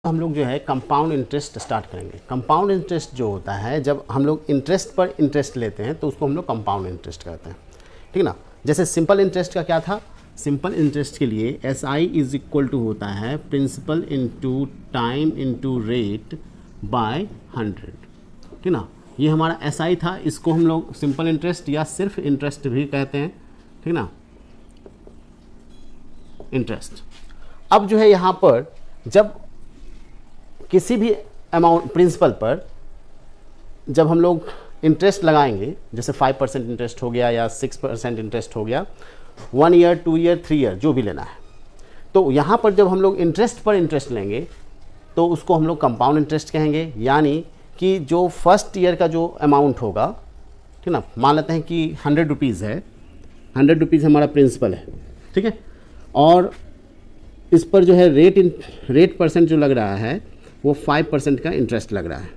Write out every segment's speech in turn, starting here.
हम लोग जो है कंपाउंड इंटरेस्ट स्टार्ट करेंगे। कंपाउंड इंटरेस्ट जो होता है, जब हम लोग इंटरेस्ट पर इंटरेस्ट लेते हैं तो उसको हम लोग कंपाउंड इंटरेस्ट कहते हैं, ठीक ना। जैसे सिंपल इंटरेस्ट का क्या था, सिंपल इंटरेस्ट के लिए S I is equal to होता है principal into time into rate by 100, ठीक ना। ये हमारा एस आई था, इसको हम लोग सिंपल इंटरेस्ट या सिर्फ इंटरेस्ट भी कहते हैं, ठीक ना, इंटरेस्ट। अब जो है यहाँ पर जब किसी भी अमाउंट प्रिंसिपल पर जब हम लोग इंटरेस्ट लगाएंगे, जैसे 5% इंटरेस्ट हो गया या 6% इंटरेस्ट हो गया, 1 ईयर 2 ईयर 3 ईयर जो भी लेना है, तो यहाँ पर जब हम लोग इंटरेस्ट पर इंटरेस्ट लेंगे तो उसको हम लोग कंपाउंड इंटरेस्ट कहेंगे। यानी कि जो फर्स्ट ईयर का जो अमाउंट होगा, ठीक ना, मान लेते हैं कि 100 रुपीज़ है, 100 रुपीज़ हमारा प्रिंसिपल है, ठीक है, और इस पर जो है रेट परसेंट जो लग रहा है वो 5% का इंटरेस्ट लग रहा है,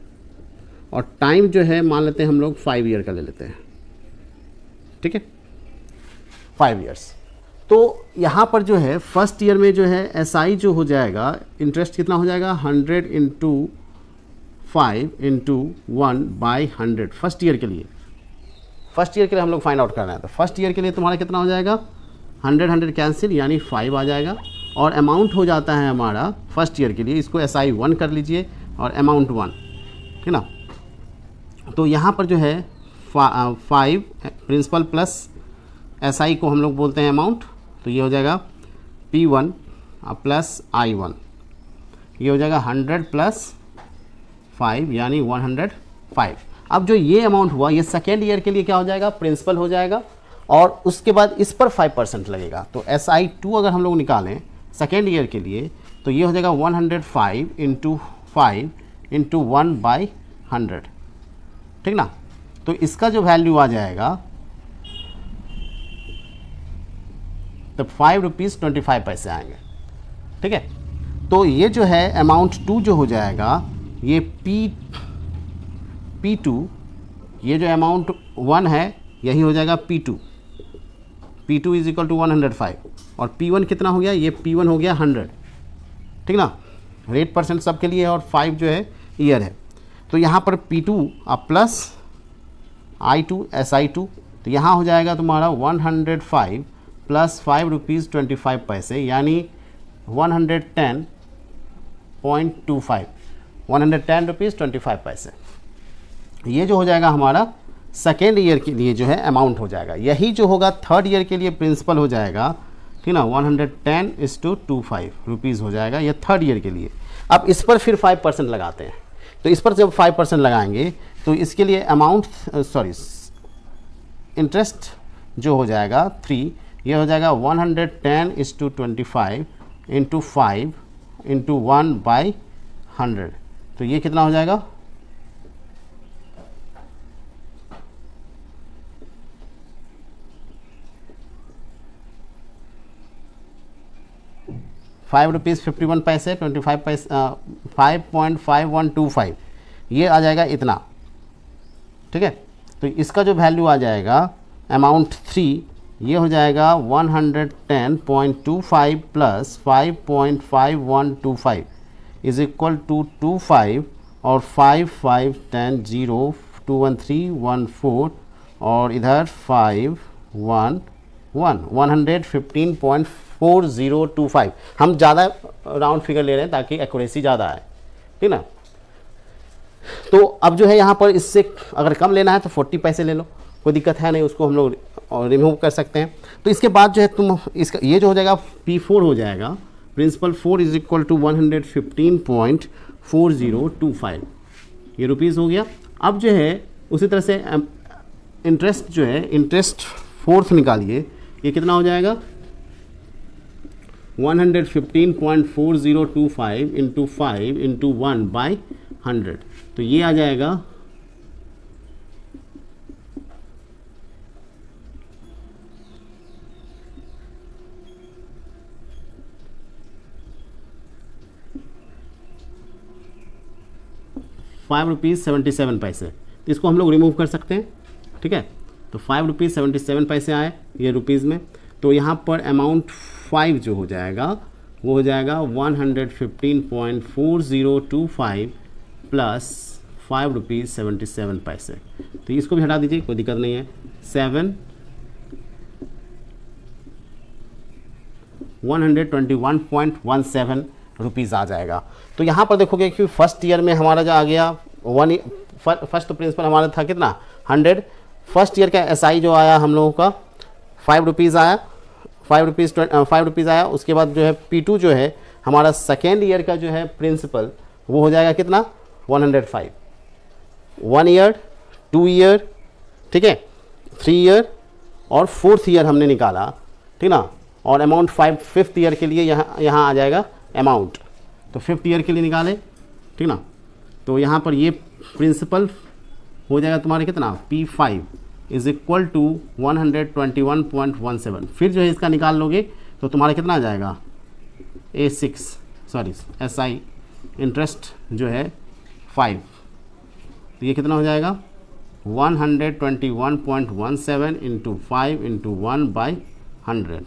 और टाइम जो है मान लेते हैं हम लोग 5 ईयर का ले लेते हैं, ठीक है, 5 ईयर्स। तो यहाँ पर जो है फर्स्ट ईयर में जो है एस आई जो हो जाएगा, इंटरेस्ट कितना हो जाएगा, 100 इंटू 5 इंटू 1/100 फर्स्ट ईयर के लिए। फर्स्ट ईयर के लिए हम लोग फाइंड आउट करना है, तो फर्स्ट ईयर के लिए तुम्हारा कितना हो जाएगा, 100 कैंसिल यानी 5 आ जाएगा, और अमाउंट हो जाता है हमारा फर्स्ट ईयर के लिए, इसको एस आई 1 कर लीजिए और अमाउंट 1, ठीक ना। तो यहाँ पर जो है 5 प्रिंसिपल प्लस एस आई को हम लोग बोलते हैं अमाउंट, तो ये हो जाएगा P1 प्लस I1, ये हो जाएगा 100 प्लस 5 यानी 105। अब जो ये अमाउंट हुआ ये सेकेंड ईयर के लिए क्या हो जाएगा, प्रिंसिपल हो जाएगा, और उसके बाद इस पर 5% लगेगा। तो SI2 अगर हम लोग निकालें सेकेंड ईयर के लिए तो ये हो जाएगा 105 इंटू 5 इंटू 1/100, ठीक ना। तो इसका जो वैल्यू आ जाएगा तो 5 रुपीज़ 25 पैसे आएंगे, ठीक है। तो ये जो है अमाउंट 2 जो हो जाएगा ये P2, ये जो अमाउंट 1 है यही हो जाएगा P2 इज इक्वल टू 105, और P1 कितना हो गया, ये P1 हो गया 100, ठीक ना। रेट परसेंट सबके लिए है और 5 जो है ईयर है। तो यहाँ पर P2 प्लस I2 SI2, तो यहाँ हो जाएगा तुम्हारा 105 प्लस 5 रुपीज़ 25 पैसे यानी 110.25, 110 रुपीज़ 25 पैसे। ये जो हो जाएगा हमारा सेकेंड ईयर के लिए जो है अमाउंट हो जाएगा। यही जो होगा थर्ड ईयर के लिए प्रिंसिपल हो जाएगा, ठीक ना, 110:25 रुपीज़ हो जाएगा, ये थर्ड ईयर के लिए। अब इस पर फिर 5% लगाते हैं, तो इस पर जब 5% लगाएंगे तो इसके लिए अमाउंट इंटरेस्ट जो हो जाएगा 3, ये हो जाएगा 110:25 इंटू 5 इंटू 1/100, तो ये कितना हो जाएगा, 5 रुपीज़ 51 पैसे 25 पैसे 5.5125, ये आ जाएगा इतना, ठीक है। तो इसका जो वैल्यू आ जाएगा अमाउंट 3, ये हो जाएगा 110.25 प्लस 5.5125 इज इक्वल टू 25 और 5 5 10 0 21314 और इधर 5 1 1 115.4025। हम ज़्यादा राउंड फिगर ले रहे हैं ताकि एक्यूरेसी ज़्यादा आए, ठीक ना। तो अब जो है यहाँ पर इससे अगर कम लेना है तो 40 पैसे ले लो, कोई दिक्कत है नहीं, उसको हम लोग रिमूव कर सकते हैं। तो इसके बाद जो है तुम इसका ये जो हो जाएगा P4 हो जाएगा, प्रिंसिपल 4 इज इक्वल टू 115.4025, ये रुपीज़ हो गया। अब जो है उसी तरह से इंटरेस्ट जो है, इंटरेस्ट फोर्थ निकालिए, ये कितना हो जाएगा 115.4025 इंटू 5 इंटू 1/100, तो ये आ जाएगा 5 रुपीज़ 77 पैसे। तो इसको हम लोग रिमूव कर सकते हैं, ठीक है। तो 5 रुपीज़ 77 पैसे आए ये रुपीज़ में, तो यहाँ पर अमाउंट 5 जो हो जाएगा वो हो जाएगा 115.4025 प्लस 5 रुपीज़ 77 पैसे। तो इसको भी हटा दीजिए, कोई दिक्कत नहीं है। 121.17 रुपीज़ आ जाएगा। तो यहाँ पर देखोगे कि फर्स्ट ईयर में हमारा जो आ गया फर्स्ट प्रिंसिपल हमारा था कितना 100। फर्स्ट ईयर का एसआई जो आया हम लोगों का 5 रुपीज़ आया, 5 रुपीज़ आया। उसके बाद जो है P2 जो है हमारा सेकेंड ईयर का जो है प्रिंसिपल वो हो जाएगा कितना 105। 1 ईयर, 2 ईयर, ठीक है, 3 ईयर और 4th ईयर हमने निकाला, ठीक ना। और अमाउंट 5th ईयर के लिए यहाँ आ जाएगा अमाउंट। तो 5th ईयर के लिए निकाले, ठीक ना। तो यहाँ पर ये प्रिंसिपल हो जाएगा तुम्हारे कितना P5 इज इक्वल टू 121.17। फिर जो है इसका निकाल लोगे तो तुम्हारा कितना आ जाएगा SI इंटरेस्ट जो है 5। तो ये कितना हो जाएगा 121.17 इंटू 5 इंटू 1/100।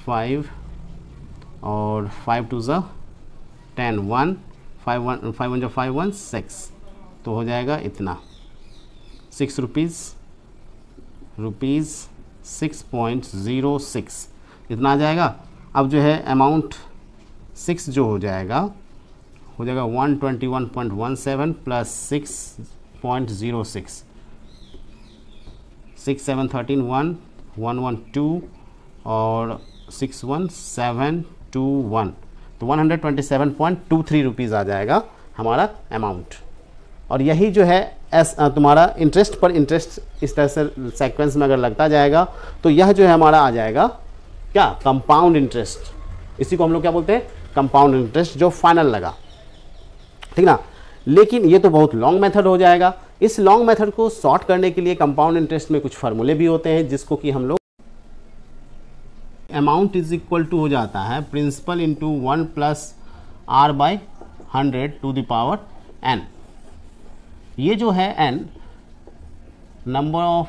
5 और 5 2 ज़ा 10, 1 5 1 5 1 5 1 6। तो हो जाएगा इतना 6 रुपीज़ 6.06 इतना आ जाएगा। अब जो है अमाउंट 6 जो हो जाएगा 121.17 प्लस 6.06 6 7 13 1 1 1 2 और 6 1 7 2 1। तो 127.23 रुपीज़ आ जाएगा हमारा अमाउंट। और यही जो है तुम्हारा इंटरेस्ट पर इंटरेस्ट इस तरह से सीक्वेंस में अगर लगता जाएगा तो यह जो है हमारा आ जाएगा क्या कंपाउंड इंटरेस्ट। इसी को हम लोग क्या बोलते हैं कंपाउंड इंटरेस्ट जो फाइनल लगा, ठीक ना। लेकिन ये तो बहुत लॉन्ग मेथड हो जाएगा। इस लॉन्ग मेथड को शॉर्ट करने के लिए कंपाउंड इंटरेस्ट में कुछ फार्मूले भी होते हैं जिसको कि हम लोग अमाउंट इज इक्वल टू हो जाता है principal into 1 plus R/100 to the power n। ये जो है n नंबर ऑफ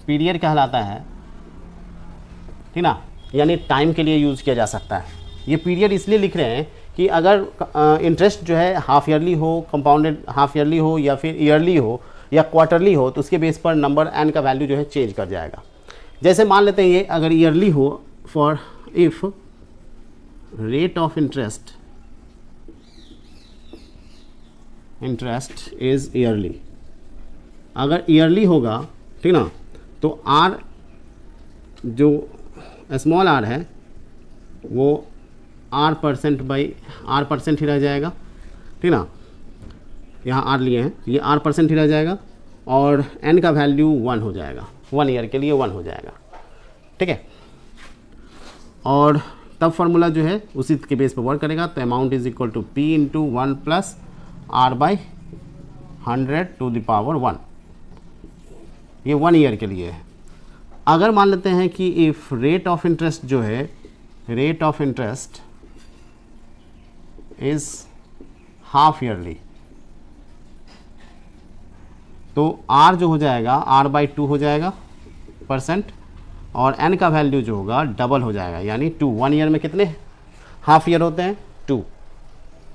पीरियड कहलाता है, ठीक ना, यानी टाइम के लिए यूज़ किया जा सकता है। ये पीरियड इसलिए लिख रहे हैं कि अगर इंटरेस्ट जो है हाफ ईयरली हो, कंपाउंडेड हाफ ईयरली हो या फिर ईयरली हो या क्वार्टरली हो तो उसके बेस पर नंबर n का वैल्यू जो है चेंज कर जाएगा। जैसे मान लेते हैं ये अगर ईयरली हो, for if rate of interest is yearly, अगर ईयरली होगा, ठीक ना, तो r जो स्मॉल r है वो R% ही रह जाएगा, ठीक ना। यहाँ r लिए हैं, ये R% ही रह जाएगा और n का वैल्यू 1 हो जाएगा, 1 ईयर के लिए 1 हो जाएगा, ठीक है। और तब फार्मूला जो है उसी के बेस पर वर्क करेगा। तो amount is equal to P into 1 plus R/100 to the power 1। ये 1 ईयर के लिए है। अगर मान लेते हैं कि इफ रेट ऑफ इंटरेस्ट जो है rate of interest is half yearly, तो R जो हो जाएगा R/2 हो जाएगा % और n का वैल्यू जो होगा डबल हो जाएगा, यानी 2। 1 ईयर में कितने हाफ ईयर होते हैं 2,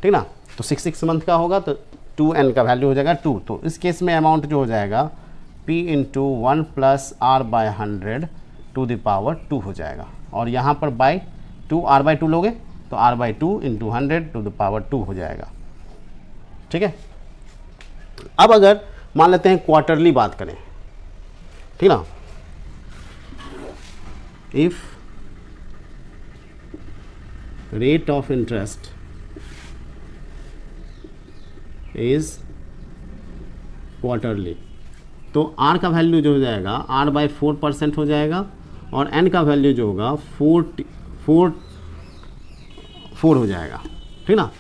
ठीक ना। तो 6 मंथ का होगा तो 2n का वैल्यू हो जाएगा 2। तो इस केस में अमाउंट जो हो जाएगा P into 1 plus R/100 to the power 2 हो जाएगा। और यहाँ पर बाई 2 R/2 लोगे तो R/2 into 100 to the power 2 हो जाएगा, ठीक है। अब अगर मान लेते हैं क्वार्टरली बात करें, ठीक ना, if rate of interest is quarterly, तो R का वैल्यू जो हो जाएगा R/4% हो जाएगा और n का वैल्यू जो होगा 4 हो जाएगा, ठीक ना,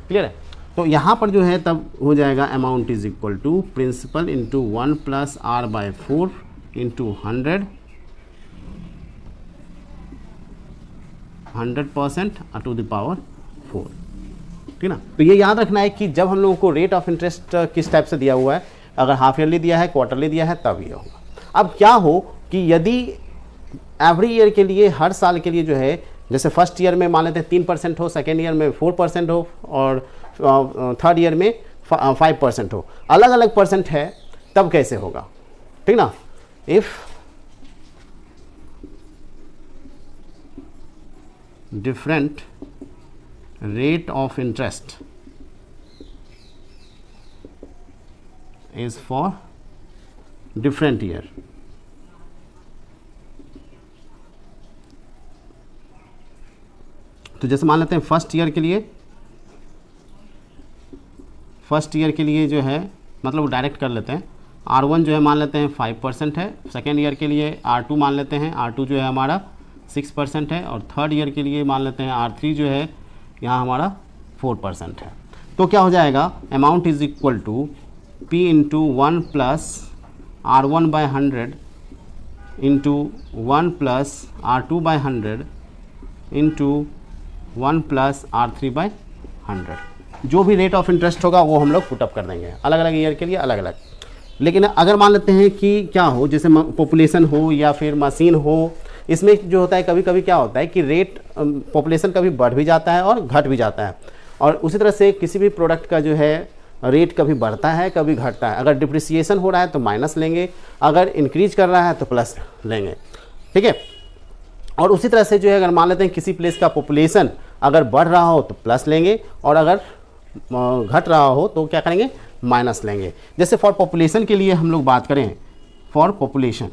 क्लियर है। तो यहाँ पर जो है तब हो जाएगा amount is equal to principal into 1 plus R/4 into 100% to the power 4, ठीक ना। तो ये याद रखना है कि जब हम लोगों को रेट ऑफ इंटरेस्ट किस टाइप से दिया हुआ है, अगर हाफ ईयरली दिया है, क्वार्टरली दिया है, तब ये होगा। अब क्या हो कि यदि एवरी ईयर के लिए, हर साल के लिए जो है, जैसे फर्स्ट ईयर में मान लेते हैं 3% हो, सेकेंड ईयर में 4% हो और थर्ड ईयर में 5% हो, अलग अलग परसेंट है, तब कैसे होगा, ठीक ना। If different rate of interest is for different year, तो जैसे मान लेते हैं फर्स्ट ईयर के लिए जो है, मतलब डायरेक्ट कर लेते हैं, R1 जो है मान लेते हैं 5% है, सेकेंड ईयर के लिए R2 मान लेते हैं, R2 जो है हमारा 6% है, और थर्ड ईयर के लिए मान लेते हैं R3 जो है यहाँ हमारा 4% है। तो क्या हो जाएगा, amount is equal to P into 1 plus R1 by 100 into 1 plus R2 by 100 into 1 plus R3 by 100। जो भी रेट ऑफ इंटरेस्ट होगा वो हम लोग पुटअप कर देंगे, अलग अलग ईयर के लिए अलग अलग। लेकिन अगर मान लेते हैं कि क्या हो, जैसे पॉपुलेशन हो या फिर मशीन हो, इसमें जो होता है कभी कभी क्या होता है कि रेट पॉपुलेशन कभी बढ़ भी जाता है और घट भी जाता है, और उसी तरह से किसी भी प्रोडक्ट का जो है रेट कभी बढ़ता है कभी घटता है। अगर डिप्रिसिएशन हो रहा है तो माइनस लेंगे, अगर इंक्रीज कर रहा है तो प्लस लेंगे, ठीक है। और उसी तरह से जो है, अगर मान लेते हैं किसी प्लेस का पॉपुलेशन अगर बढ़ रहा हो तो प्लस लेंगे, और अगर घट रहा हो तो क्या करेंगे, माइनस लेंगे। जैसे फॉर पॉपुलेशन के लिए हम लोग बात करें, फॉर पॉपुलेशन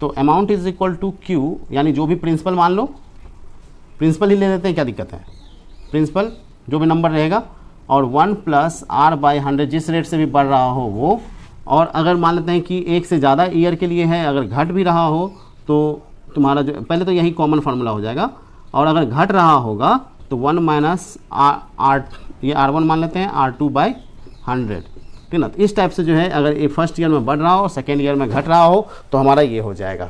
तो amount is equal to Q, यानी जो भी प्रिंसिपल, मान लो प्रिंसिपल ही ले लेते हैं, क्या दिक्कत है, प्रिंसिपल जो भी नंबर रहेगा, और 1 प्लस R बाई 100, जिस रेट से भी बढ़ रहा हो वो। और अगर मान लेते हैं कि एक से ज़्यादा ईयर के लिए है, अगर घट भी रहा हो तो तुम्हारा जो पहले तो यही कॉमन फार्मूला हो जाएगा, और अगर घट रहा होगा तो 1 माइनस R, ये R1 मान लेते हैं, R2 बाई 100, ठीक ना। तो इस टाइप से जो है, अगर ये फर्स्ट ईयर में बढ़ रहा हो, सेकेंड ईयर में घट रहा हो, तो हमारा ये हो जाएगा,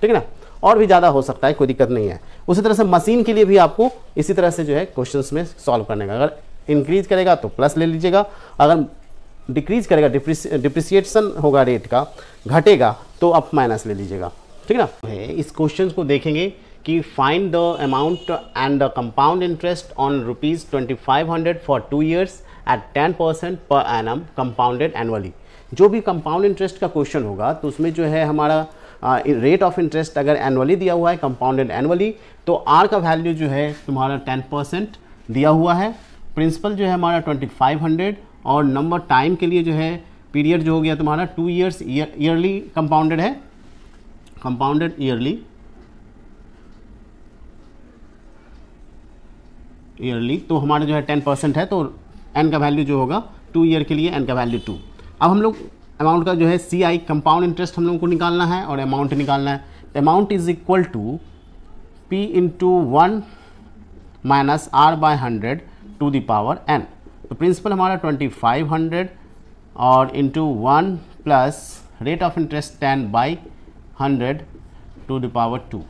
ठीक है ना। और भी ज़्यादा हो सकता है, कोई दिक्कत नहीं है। उसी तरह से मशीन के लिए भी आपको इसी तरह से जो है क्वेश्चंस में सॉल्व करने का, अगर इंक्रीज करेगा तो प्लस ले लीजिएगा, अगर डिक्रीज करेगा, डिप्रिसिएशन होगा रेट का, घटेगा तो आप माइनस ले लीजिएगा, ठीक है ना। इस क्वेश्चन को देखेंगे कि find the amount and the compound interest on ₹2500 for 2 years at 10% per annum compounded annually. जो भी कंपाउंड इंटरेस्ट का क्वेश्चन होगा तो उसमें जो है हमारा रेट ऑफ इंटरेस्ट अगर एनुअली दिया हुआ है, कंपाउंडेड एनुअली, तो आर का वैल्यू जो है तुम्हारा 10% दिया हुआ है, प्रिंसिपल जो है हमारा 2500, और नंबर टाइम के लिए जो है पीरियड जो हो गया तुम्हारा 2 years, ईयरली कंपाउंडेड है, कंपाउंडेड ईयरली, तो हमारा जो है 10% है, तो एन का वैल्यू जो होगा 2 ईयर के लिए एन का वैल्यू 2। अब हम लोग अमाउंट का जो है CI कंपाउंड इंटरेस्ट हम लोगों को निकालना है और अमाउंट निकालना है। तो amount is equal to P into 1 minus R by 100 to the power n। तो प्रिंसिपल हमारा 2500 और into 1 plus rate of interest 10 by 100 to the power 2,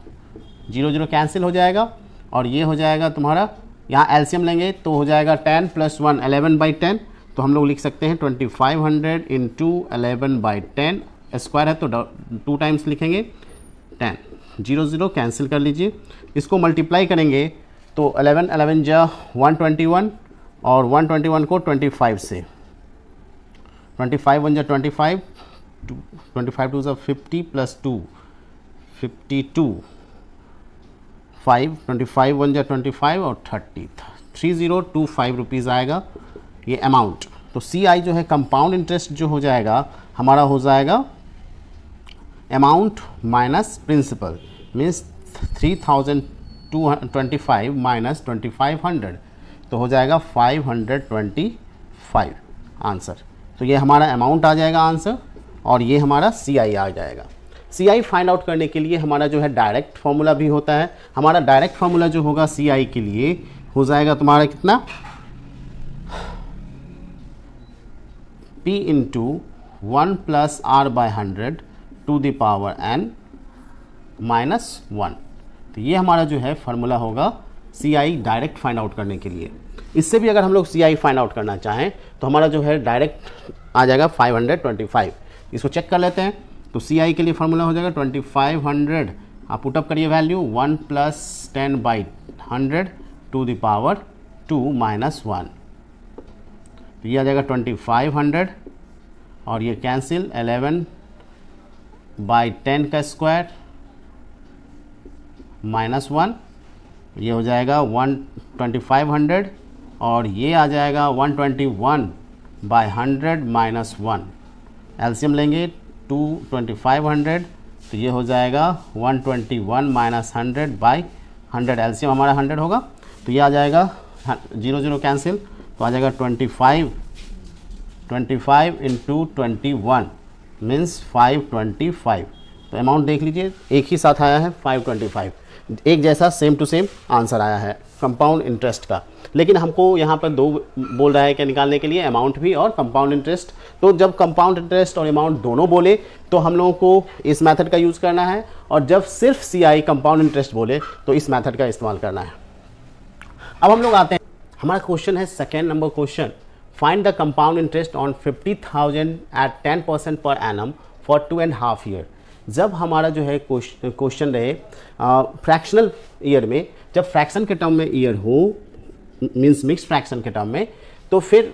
0 0 cancel हो जाएगा, और ये हो जाएगा तुम्हारा, यहाँ एलसीएम लेंगे तो हो जाएगा 10 प्लस 1 11/10, तो हम लोग लिख सकते हैं 2500 इंटू 11/10, स्क्वायर है तो 2 टाइम्स लिखेंगे 10, 0 0 कैंसिल कर लीजिए। इसको मल्टीप्लाई करेंगे तो 11 11 जा 121, और 121 को 25 से, 25 1 जा 25, 25 2 जा 50 प्लस 2 52, 5 25 1 जा 25 और 30, 3025 रुपीज़ आएगा ये अमाउंट। तो CI जो है कंपाउंड इंटरेस्ट जो हो जाएगा हमारा हो जाएगा amount minus principal, means 3025 minus 2500, तो हो जाएगा 525 आंसर। तो ये हमारा अमाउंट आ जाएगा आंसर, और ये हमारा CI आ जाएगा। CI फाइंड आउट करने के लिए हमारा जो है डायरेक्ट फार्मूला भी होता है। हमारा डायरेक्ट फार्मूला जो होगा CI के लिए हो जाएगा तुम्हारा कितना, P into 1 plus R by 100 to the power n -1। तो ये हमारा जो है फार्मूला होगा CI डायरेक्ट फाइंड आउट करने के लिए। इससे भी अगर हम लोग CI फाइंड आउट करना चाहें तो हमारा जो है डायरेक्ट आ जाएगा 525। इसको चेक कर लेते हैं। तो CI के लिए फार्मूला हो जाएगा 2500, आप पुटअप करिए वैल्यू 1 + 10/100 टू द पावर 2 - 1। तो ये आ जाएगा 2500 और ये कैंसिल 11/10 का स्क्वायर -1, ये हो जाएगा 2500 और ये आ जाएगा 121/100 - 1। एलसीएम लेंगे 2500 तो ये हो जाएगा 121 - 100/100। एलसीएम हमारा 100 होगा तो ये आ जाएगा 0 0 कैंसिल, तो आ जाएगा 25 × 21 मीन्स 525। तो अमाउंट देख लीजिए एक ही साथ आया है 525, एक जैसा सेम टू सेम आंसर आया है कंपाउंड इंटरेस्ट का। लेकिन हमको यहाँ पर दो बोल रहा है कि निकालने के लिए, अमाउंट भी और कंपाउंड इंटरेस्ट। तो जब कंपाउंड इंटरेस्ट और अमाउंट दोनों बोले तो हम लोगों को इस मेथड का यूज़ करना है, और जब सिर्फ CI कंपाउंड इंटरेस्ट बोले तो इस मेथड का इस्तेमाल करना है। अब हम लोग आते हैं, हमारा क्वेश्चन है second number question, find the compound interest on 50,000 at 10% per annum for 2.5 year. जब हमारा जो है क्वेश्चन रहे फ्रैक्शनल ईयर में, जब फ्रैक्शन के टर्म में ईयर हो मीन्स मिक्स फ्रैक्शन के टर्म में, तो फिर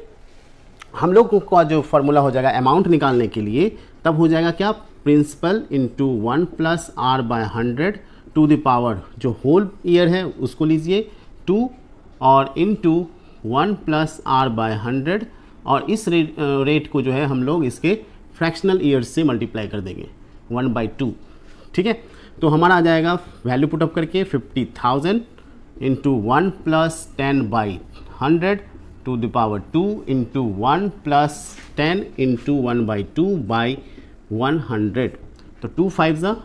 हम लोग का जो फार्मूला हो जाएगा अमाउंट निकालने के लिए, तब हो जाएगा क्या, principal into 1 + R/100 to the power, जो होल ईयर है उसको लीजिए 2 और इंटू 1 + R/100, और इस रेट को जो है हम लोग इसके फ्रैक्शनल ईयर से मल्टीप्लाई कर देंगे 1/2। ठीक है, तो हमारा आ जाएगा वैल्यू पुटअप करके 50,000 into 1 + 10/100 to the power 2 into 1 + 10 into 1/2/100। तो 2 5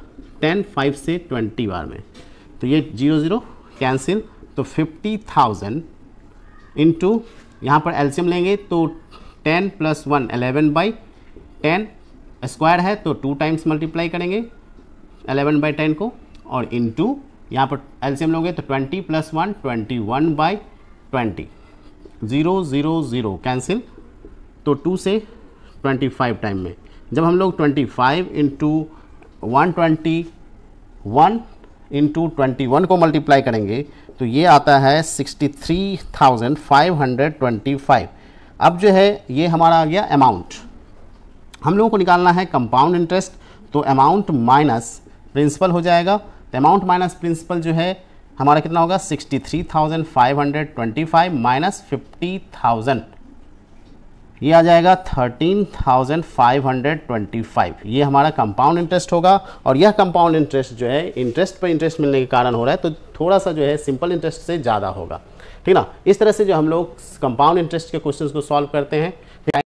10, 5 से 20 बार में, तो ये 0 0 कैंसिल। तो 50,000 इंटू, यहाँ पर एलसीएम लेंगे तो 10 + 1 11/10 स्क्वायर है, तो 2 टाइम्स मल्टीप्लाई करेंगे 11/10 को, और इंटू यहाँ पर एलसीएम लोगे तो 20 + 1 21/20, 0 0 0 कैंसिल। तो 2 से 25 टाइम में जब हम लोग 25 इंटू 121 इंटू 21 को मल्टीप्लाई करेंगे तो ये आता है 63,525। अब जो है ये हमारा आ गया अमाउंट। हम लोगों को निकालना है कंपाउंड इंटरेस्ट, तो अमाउंट माइनस प्रिंसिपल हो जाएगा। तो अमाउंट माइनस प्रिंसिपल जो है हमारा कितना होगा, 63,525 माइनस 50,000, ये आ जाएगा 13,525। ये हमारा कंपाउंड इंटरेस्ट होगा। और यह कंपाउंड इंटरेस्ट जो है इंटरेस्ट पर इंटरेस्ट मिलने के कारण हो रहा है, तो थोड़ा सा जो है सिंपल इंटरेस्ट से ज़्यादा होगा। ठीक ना, इस तरह से जो हम लोग कंपाउंड इंटरेस्ट के क्वेश्चंस को सॉल्व करते हैं।